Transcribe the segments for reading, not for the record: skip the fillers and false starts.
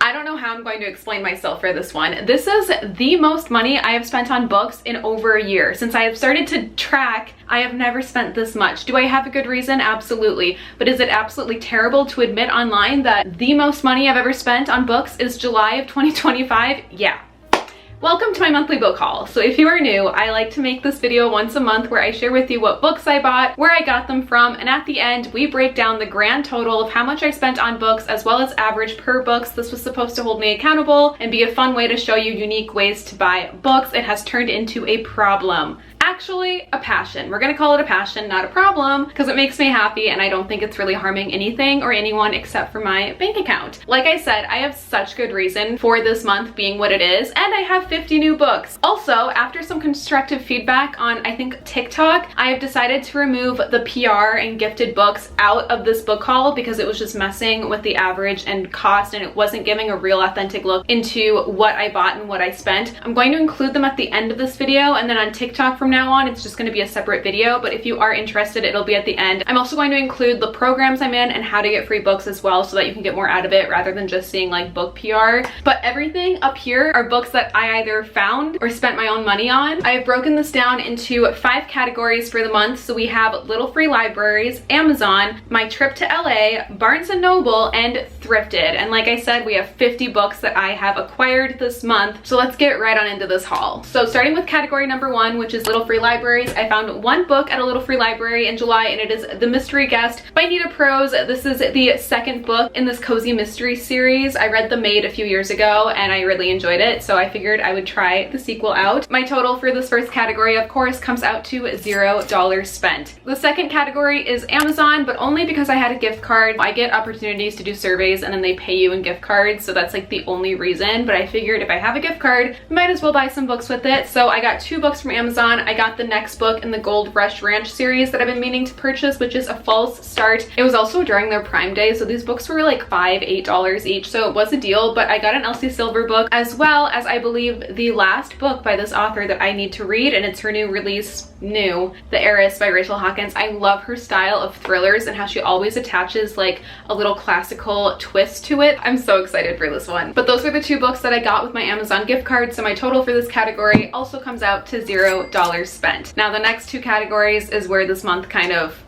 I don't know how I'm going to explain myself for this one. This is the most money I have spent on books in over a year. Since I have started to track, I have never spent this much. Do I have a good reason? Absolutely. But is it absolutely terrible to admit online that the most money I've ever spent on books is July of 2025? Yeah. Welcome to my monthly book haul. So if you are new, I like to make this video once a month where I share with you what books I bought, where I got them from, and at the end we break down the grand total of how much I spent on books as well as average per books. This was supposed to hold me accountable and be a fun way to show you unique ways to buy books. It has turned into a problem. Actually, a passion. We're gonna call it a passion, not a problem, because it makes me happy and I don't think it's really harming anything or anyone except for my bank account. Like I said, I have such good reason for this month being what it is, and I have 50 new books. Also, after some constructive feedback on, I think, TikTok, I have decided to remove the PR and gifted books out of this book haul because it was just messing with the average and cost, and it wasn't giving a real authentic look into what I bought and what I spent. I'm going to include them at the end of this video, and then on TikTok from now on, it's just going to be a separate video, but if you are interested, it'll be at the end. I'm also going to include the programs I'm in and how to get free books as well, so that you can get more out of it rather than just seeing like book PR. But everything up here are books that I either found or spent my own money on. I have broken this down into 5 categories for the month. So we have little free libraries, Amazon, my trip to LA, Barnes & Noble, and Thrifted. And like I said, we have 50 books that I have acquired this month. So let's get right on into this haul. So starting with category number 1, which is little free libraries, I found one book at a little free library in July, and it is The Mystery Guest by Nita Prose. This is the second book in this cozy mystery series. I read The Maid a few years ago and I really enjoyed it, so I figured I would try the sequel out. My total for this first category, of course, comes out to $0 spent. The second category is Amazon, but only because I had a gift card. I get opportunities to do surveys and then they pay you in gift cards, so that's like the only reason, but I figured if I have a gift card, might as well buy some books with it. So I got 2 books from Amazon. I got the next book in the Gold Rush Ranch series that I've been meaning to purchase, which is A False Start. It was also during their Prime Day, so these books were like $5, $8 each, so it was a deal. But I got an Elsie Silver book, as well as I believe the last book by this author that I need to read, and it's her new release, The Heiress by Rachel Hawkins. I love her style of thrillers and how she always attaches like a little classical twist to it. I'm so excited for this one. But those were the 2 books that I got with my Amazon gift card, so my total for this category also comes out to $0 spent. Now the next 2 categories is where this month kind of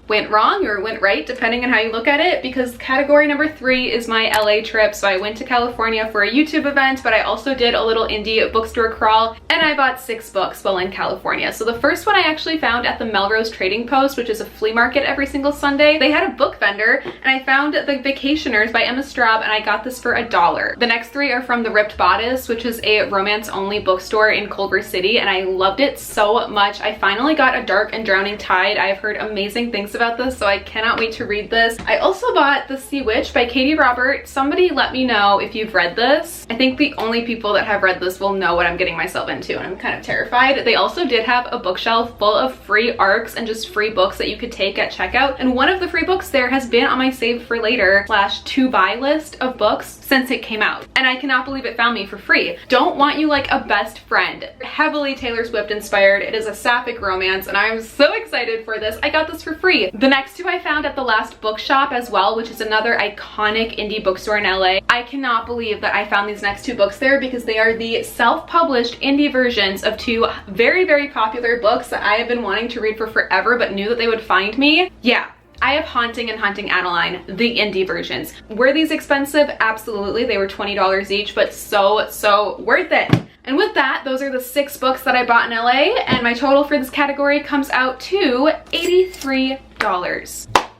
went wrong or went right, depending on how you look at it, because category number 3 is my LA trip. So I went to California for a YouTube event, but I also did a little indie bookstore crawl, and I bought 6 books while in California. So the first one I actually found at the Melrose Trading Post, which is a flea market every single Sunday. They had a book vendor, and I found The Vacationers by Emma Straub, and I got this for $1. The next 3 are from the Ripped Bodice, which is a romance-only bookstore in Culver City, and I loved it so much. I finally got A Dark and Drowning Tide. I've heard amazing things about this, so I cannot wait to read this. I also bought The Sea Witch by Katie Robert. Somebody let me know if you've read this. I think the only people that have read this will know what I'm getting myself into, and I'm kind of terrified. They also did have a bookshelf full of free ARCs and just free books that you could take at checkout, and one of the free books there has been on my save for later / to buy list of books since it came out, and I cannot believe it found me for free. Don't Want You Like a Best Friend, heavily Taylor Swift inspired. It is a sapphic romance, and I'm so excited for this. I got this for free. The next 2 I found at the Last Bookshop as well, which is another iconic indie bookstore in LA. I cannot believe that I found these next 2 books there, because they are the self-published indie versions of 2 very, very popular books that I have been wanting to read for forever, but knew that they would find me. Yeah. I have Haunting and Haunting Adeline, the indie versions. Were these expensive? Absolutely. They were $20 each, but so worth it. And with that, those are the 6 books that I bought in LA, and my total for this category comes out to $83.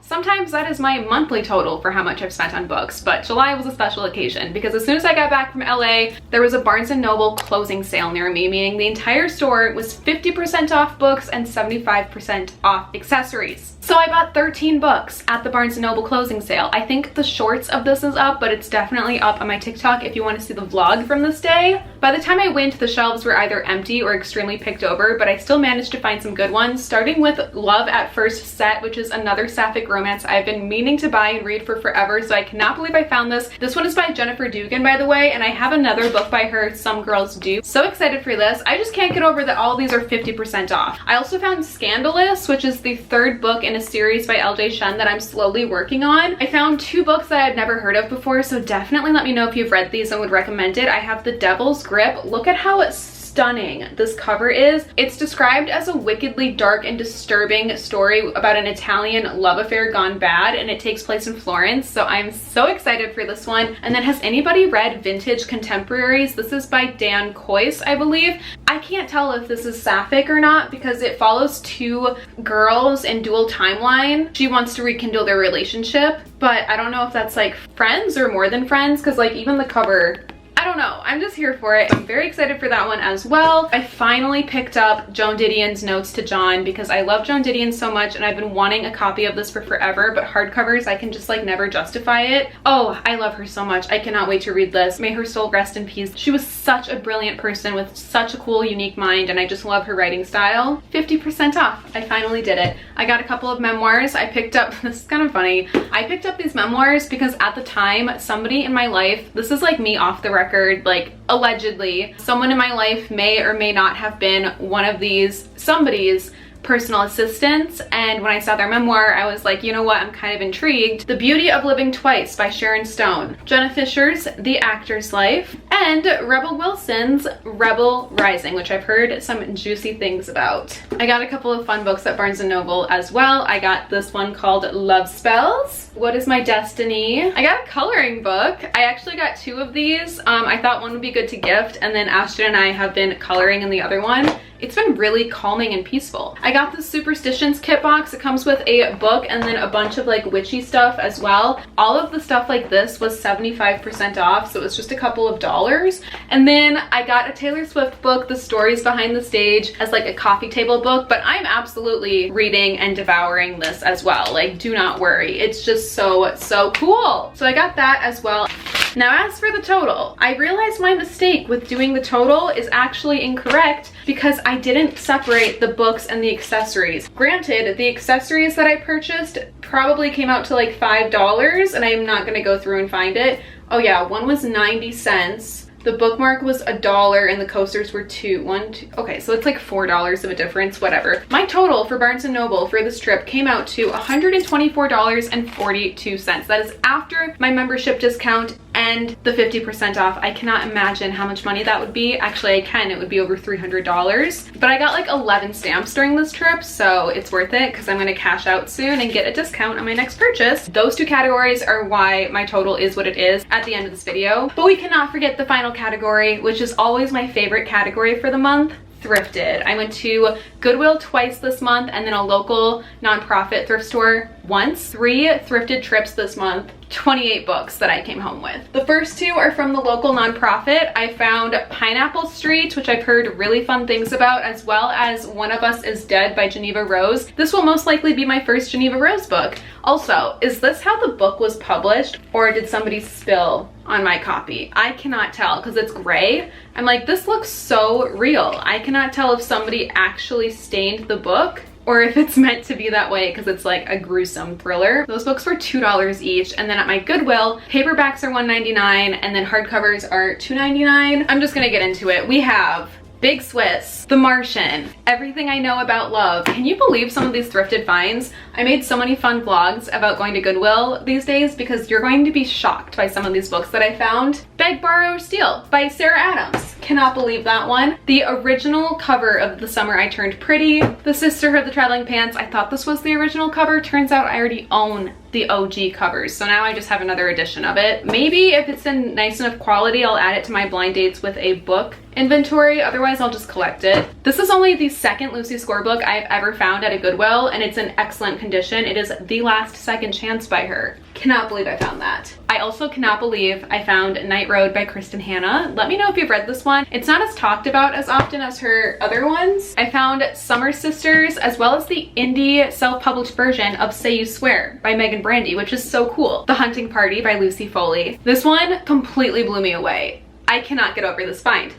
Sometimes that is my monthly total for how much I've spent on books, but July was a special occasion because as soon as I got back from LA, there was a Barnes & Noble closing sale near me, meaning the entire store was 50% off books and 75% off accessories. So I bought 13 books at the Barnes & Noble closing sale. I think the shorts of this is up, but it's definitely up on my TikTok if you want to see the vlog from this day. By the time I went, the shelves were either empty or extremely picked over, but I still managed to find some good ones, starting with Love at First Set, which is another sapphic romance romance I've been meaning to buy and read for forever, so I cannot believe I found this. This one is by Jennifer Dugan, by the way, and I have another book by her, Some Girls Do. So excited for this. I just can't get over that all these are 50% off. I also found Scandalous, which is the third book in a series by LJ Shen that I'm slowly working on. I found 2 books that I had never heard of before, so definitely let me know if you've read these and would recommend it. I have The Devil's Grip. Look at how stunning this cover is. It's described as a wickedly dark and disturbing story about an Italian love affair gone bad, and it takes place in Florence, so I'm so excited for this one. And then, has anybody read Vintage Contemporaries? This is by Dan Coyce, I believe. I can't tell if this is sapphic or not because it follows 2 girls in dual timeline. She wants to rekindle their relationship, but I don't know if that's like friends or more than friends, because like even the cover, I don't know. I'm just here for it. I'm very excited for that one as well. I finally picked up Joan Didion's Notes to John because I love Joan Didion so much and I've been wanting a copy of this for forever, but hardcovers, I can just like never justify it. Oh, I love her so much. I cannot wait to read this. May her soul rest in peace. She was such a brilliant person with such a cool, unique mind, and I just love her writing style. 50% off. I finally did it. I got a couple of memoirs. I picked up, this is kind of funny. I picked up these memoirs because at the time, somebody in my life, this is like me off the record, like allegedly, someone in my life may or may not have been one of these somebody's personal assistants, and when I saw their memoir, I was like, you know what, I'm kind of intrigued. The Beauty of Living Twice by Sharon Stone, Jenna Fisher's The Actor's Life, and Rebel Wilson's Rebel Rising, which I've heard some juicy things about. I got a couple of fun books at Barnes & Noble as well. I got this one called Love Spells, What Is My Destiny. I got a coloring book. I actually got 2 of these. I thought one would be good to gift, and then Ashton and I have been coloring in the other one. It's been really calming and peaceful. I got the Superstitions kit box. It comes with a book and then a bunch of like witchy stuff as well. All of the stuff like this was 75% off, so it was just a couple of dollars. And then I got a Taylor Swift book, The Stories Behind the Stage, as like a coffee table book, but I'm absolutely reading and devouring this as well. Like, do not worry. It's just so cool. So I got that as well. Now, as for the total, I realized my mistake with doing the total is actually incorrect because I didn't separate the books and the accessories. Granted, the accessories that I purchased probably came out to like $5, and I'm not gonna go through and find it. Oh yeah, one was 90 cents. The bookmark was $1 and the coasters were $2. Okay, so it's like $4 of a difference, whatever. My total for Barnes & Noble for this trip came out to $124.42. That is after my membership discount and the 50% off. I cannot imagine how much money that would be. Actually, I can. It would be over $300. But I got like 11 stamps during this trip, so it's worth it because I'm gonna cash out soon and get a discount on my next purchase. Those 2 categories are why my total is what it is at the end of this video. But we cannot forget the final category, which is always my favorite category for the month. Thrifted. I went to Goodwill twice this month and then a local nonprofit thrift store once. 3 thrifted trips this month. 28 books that I came home with. The first 2 are from the local nonprofit. I found Pineapple Street, which I've heard really fun things about, as well as One of Us is Dead by Geneva Rose. This will most likely be my first Geneva Rose book. Also, is this how the book was published, or did somebody spill on my copy? I cannot tell because it's gray. I'm like, this looks so real. I cannot tell if somebody actually stained the book or if it's meant to be that way because it's like a gruesome thriller. Those books were $2 each, and then at my Goodwill, paperbacks are $1.99 and then hardcovers are $2.99. I'm just gonna get into it. We have Big Swiss, The Martian, Everything I Know About Love. Can you believe some of these thrifted finds? I made so many fun vlogs about going to Goodwill these days because you're going to be shocked by some of these books that I found. Beg, Borrow, Steal by Sarah Adams. Cannot believe that one. The original cover of The Summer I Turned Pretty. The Sisterhood of the Traveling Pants. I thought this was the original cover. Turns out I already own the OG covers, so now I just have another edition of it. Maybe if it's in nice enough quality, I'll add it to my blind dates with a book inventory. Otherwise, I'll just collect it. This is only the second Lucy Score book I've ever found at a Goodwill, and it's in excellent condition. It is The Last Second Chance by her. Cannot believe I found that. I also cannot believe I found Night Road by Kristen Hanna. Let me know if you've read this one. It's not as talked about as often as her other ones. I found Summer Sisters, as well as the indie self-published version of Say You Swear by Megan Brandy, which is so cool. The Hunting Party by Lucy Foley. This one completely blew me away. I cannot get over this find.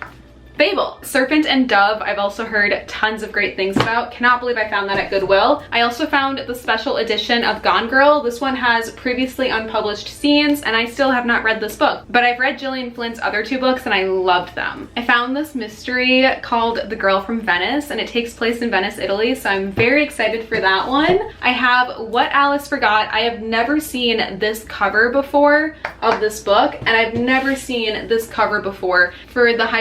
Fable, Serpent and Dove, I've also heard tons of great things about. Cannot believe I found that at Goodwill. I also found the special edition of Gone Girl. This one has previously unpublished scenes, and I still have not read this book, but I've read Gillian Flynn's other 2 books and I loved them. I found this mystery called The Girl from Venice, and it takes place in Venice, Italy, so I'm very excited for that one. I have What Alice Forgot. I have never seen this cover before of this book, and I've never seen this cover before for the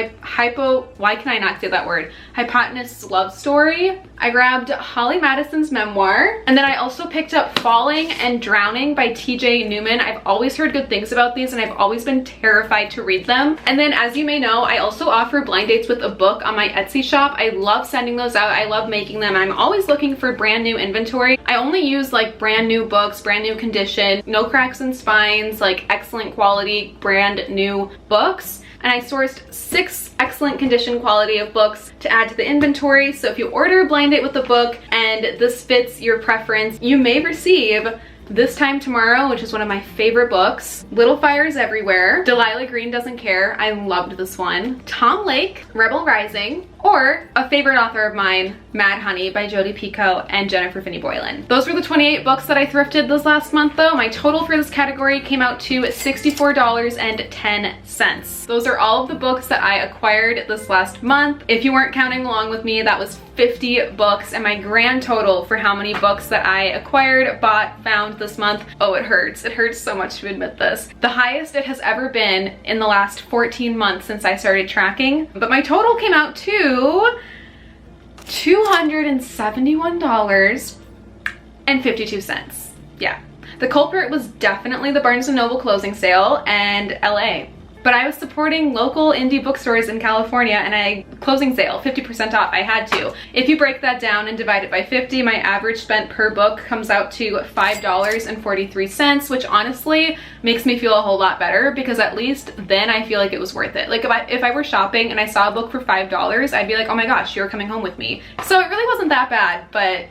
why can I not say that word? Hypotenuse love story. I grabbed Holly Madison's memoir, and then I also picked up Falling and Drowning by TJ Newman. I've always heard good things about these and I've always been terrified to read them. And then, as you may know, I also offer blind dates with a book on my Etsy shop. I love sending those out. I love making them. I'm always looking for brand new inventory. I only use like brand new books, brand new condition, no cracks and spines, like excellent quality, brand new books. And I sourced 6 excellent condition quality of books to add to the inventory. So if you order a blind date with the book and this fits your preference, you may receive This Time Tomorrow, which is one of my favorite books, Little Fires Everywhere, Delilah Green Doesn't Care, I loved this one, Tom Lake, Rebel Rising, or a favorite author of mine, Mad Honey by Jodi Picoult and Jennifer Finney Boylan. Those were the 28 books that I thrifted this last month though. My total for this category came out to $64.10. Those are all of the books that I acquired this last month. If you weren't counting along with me, that was 50 books, and my grand total for how many books that I acquired, bought, found this month, oh, it hurts. It hurts so much to admit this. The highest it has ever been in the last 14 months since I started tracking, but my total came out to $271.52. Yeah. The culprit was definitely the Barnes & Noble closing sale and LA. But I was supporting local indie bookstores in California, and closing sale, 50% off, I had to. If you break that down and divide it by 50, my average spent per book comes out to $5.43, which honestly makes me feel a whole lot better, because at least then I feel like it was worth it. Like if I were shopping and I saw a book for $5, I'd be like, oh my gosh, you're coming home with me. So it really wasn't that bad, but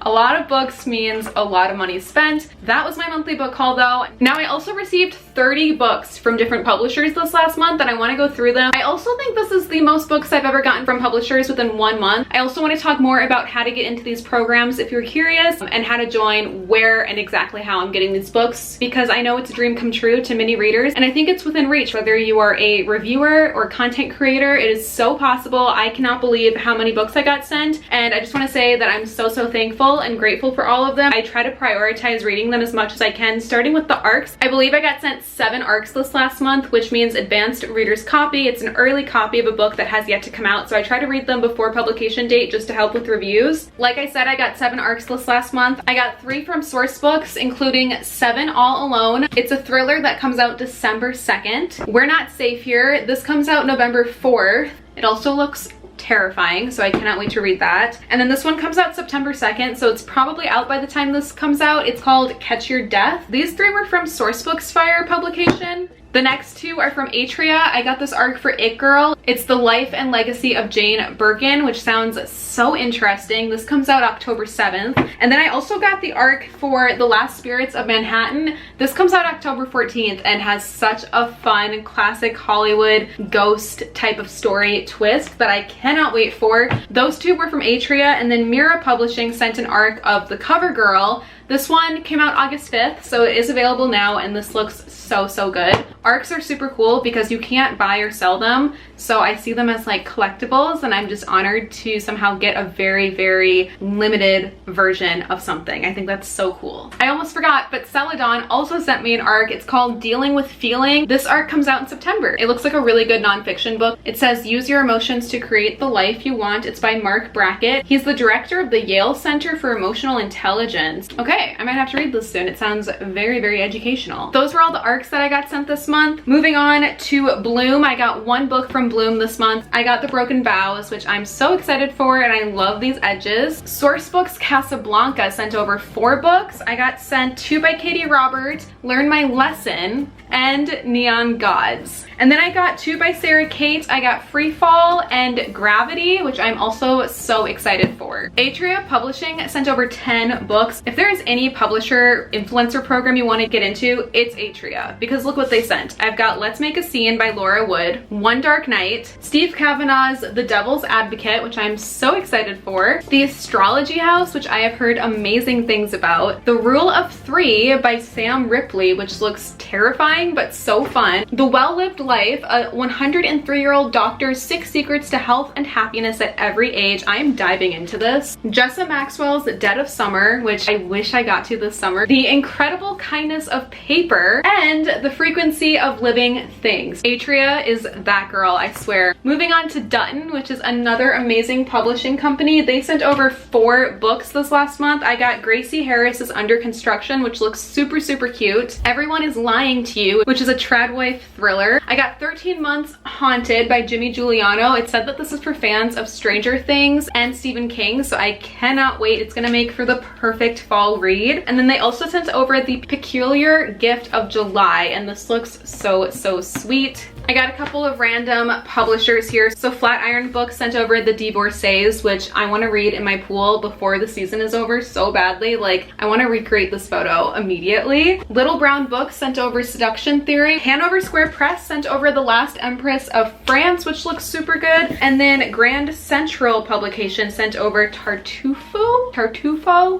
a lot of books means a lot of money spent. That was my monthly book haul though. Now I also received 30 books from different publishers this last month, and I want to go through them. I also think this is the most books I've ever gotten from publishers within 1 month. I also want to talk more about how to get into these programs if you're curious, and how to join, where and exactly how I'm getting these books, because I know it's a dream come true to many readers, and I think it's within reach. Whether you are a reviewer or content creator, it is so possible. I cannot believe how many books I got sent, and I just want to say that I'm so thankful and grateful for all of them. I try to prioritize reading them as much as I can, starting with the ARCs. I believe I got sent 7 ARCs this last month, which means advanced reader's copy. It's an early copy of a book that has yet to come out, so I try to read them before publication date just to help with reviews. Like I said, I got 7 ARCs this last month. I got 3 from Source Books, including 7 All Alone. It's a thriller that comes out December 2nd. We're Not Safe Here. This comes out November 4th. It also looks terrifying, so I cannot wait to read that. And then this one comes out September 2nd, so it's probably out by the time this comes out. It's called Catch Your Death. These 3 were from Source Books Fire publication. The next 2 are from Atria. I got this ARC for It Girl. It's the life and legacy of Jane Birkin, which sounds so interesting. This comes out October 7th. And then I also got the ARC for The Last Spirits of Manhattan. This comes out October 14th and has such a fun, classic Hollywood ghost type of story twist that I cannot wait for. Those 2 were from Atria, and then Mira Publishing sent an ARC of The Cover Girl. This one came out August 5th, so it is available now, and this looks so good. ARCs are super cool because you can't buy or sell them, so I see them as like collectibles, and I'm just honored to somehow get a very limited version of something. I think that's so cool. I almost forgot, but Celadon also sent me an ARC. It's called Dealing with Feeling. This ARC comes out in September. It looks like a really good nonfiction book. It says, use your emotions to create the life you want. It's by Mark Brackett. He's the director of the Yale Center for Emotional Intelligence. Okay, I might have to read this soon. It sounds very educational. Those were all the ARCs that I got sent this month. Moving on to Bloom. I got 1 book from Bloom this month. I got The Broken Vows, which I'm so excited for, and I love these edges. Source Books Casablanca sent over 4 books. I got sent 2 by Katie Roberts, Learn My Lesson, and Neon Gods. And then I got 2 by Sarah Kate. I got Free Fall and Gravity, which I'm also so excited for. Atria Publishing sent over 10 books. If there is any publisher influencer program you want to get into, it's Atria, because look what they sent. sent. I've got Let's Make a Scene by Laura Wood, One Dark Night, Steve Kavanaugh's The Devil's Advocate, which I'm so excited for, The Astrology House, which I have heard amazing things about, The Rule of Three by Sam Ripley, which looks terrifying but so fun, The Well-Lived Life, a 103-year-old doctor's 6 secrets to health and happiness at every age. I am diving into this. Jessa Maxwell's Dead of Summer, which I wish I got to this summer, The Incredible Kindness of Paper, and The Frequency of Living Things. Atria is that girl, I swear. Moving on to Dutton, which is another amazing publishing company. They sent over 4 books this last month. I got Gracie Harris's Under Construction, which looks super, super cute. Everyone is Lying to You, which is a trad wife thriller. I got 13 Months Haunted by Jimmy Giuliano. It said that this is for fans of Stranger Things and Stephen King, so I cannot wait. It's gonna make for the perfect fall read. And then they also sent over The Peculiar Gift of July, and this looks so, so sweet. I got a couple of random publishers here. So Flatiron Books sent over The Divorcees, which I want to read in my pool before the season is over so badly. Like, I want to recreate this photo immediately. Little Brown Books sent over Seduction Theory. Hanover Square Press sent over The Last Empress of France, which looks super good. And then Grand Central Publication sent over Tartufo?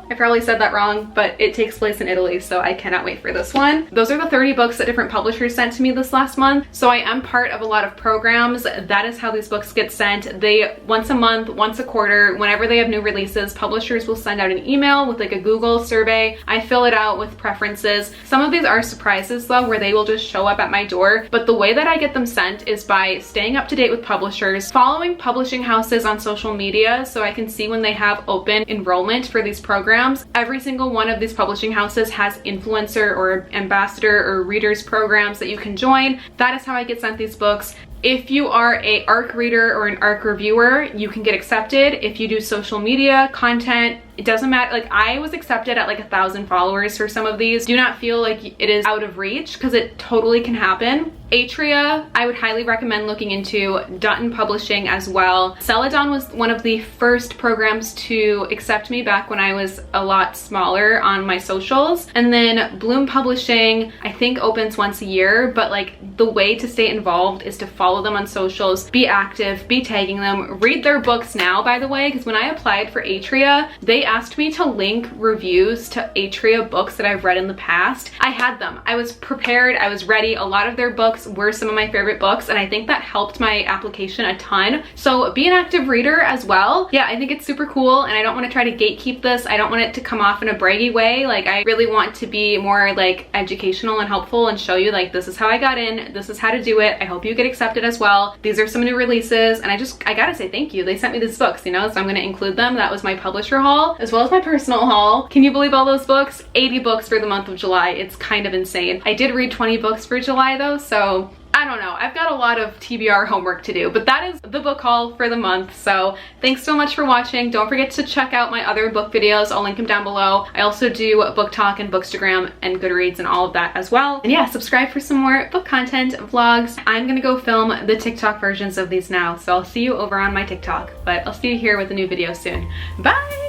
I probably said that wrong, but it takes place in Italy, so I cannot wait for this one. Those are the 30 books that different publishers sent to me this last month. So I am part of a lot of programs. That is how these books get sent. They, once a month, once a quarter, whenever they have new releases, publishers will send out an email with like a Google survey. I fill it out with preferences. Some of these are surprises though, where they will just show up at my door. But the way that I get them sent is by staying up to date with publishers, following publishing houses on social media so I can see when they have open enrollment for these programs. Every single one of these publishing houses has influencer or ambassador or readers programs that you can join. That is how I get sent these books. If you are a ARC reader or an ARC reviewer, you can get accepted. If you do social media content, it doesn't matter. Like, I was accepted at like 1,000 followers for some of these. Do not feel like it is out of reach, because it totally can happen. Atria, I would highly recommend looking into. Dutton Publishing as well. Celadon was one of the first programs to accept me back when I was a lot smaller on my socials. And then Bloom Publishing, I think opens once a year, but like the way to stay involved is to follow them on socials, be active, be tagging them, read their books now, by the way, because when I applied for Atria, they asked me to link reviews to Atria books that I've read in the past. I had them. I was prepared. I was ready. A lot of their books were some of my favorite books, and I think that helped my application a ton. So be an active reader as well. Yeah, I think it's super cool, and I don't want to try to gatekeep this. I don't want it to come off in a braggy way. Like, I really want to be more like educational and helpful and show you like, this is how I got in, this is how to do it. I hope you get accepted as well. These are some new releases, and I gotta say thank you. They sent me these books, you know, so I'm gonna include them. That was my publisher haul as well as my personal haul. Can you believe all those books? 80 books for the month of July. It's kind of insane. I did read 20 books for July though, so I don't know. I've got a lot of TBR homework to do, but that is the book haul for the month. So thanks so much for watching. Don't forget to check out my other book videos. I'll link them down below. I also do book talk and bookstagram and Goodreads and all of that as well. And yeah, subscribe for some more book content, vlogs. I'm gonna go film the TikTok versions of these now. So I'll see you over on my TikTok, but I'll see you here with a new video soon. Bye!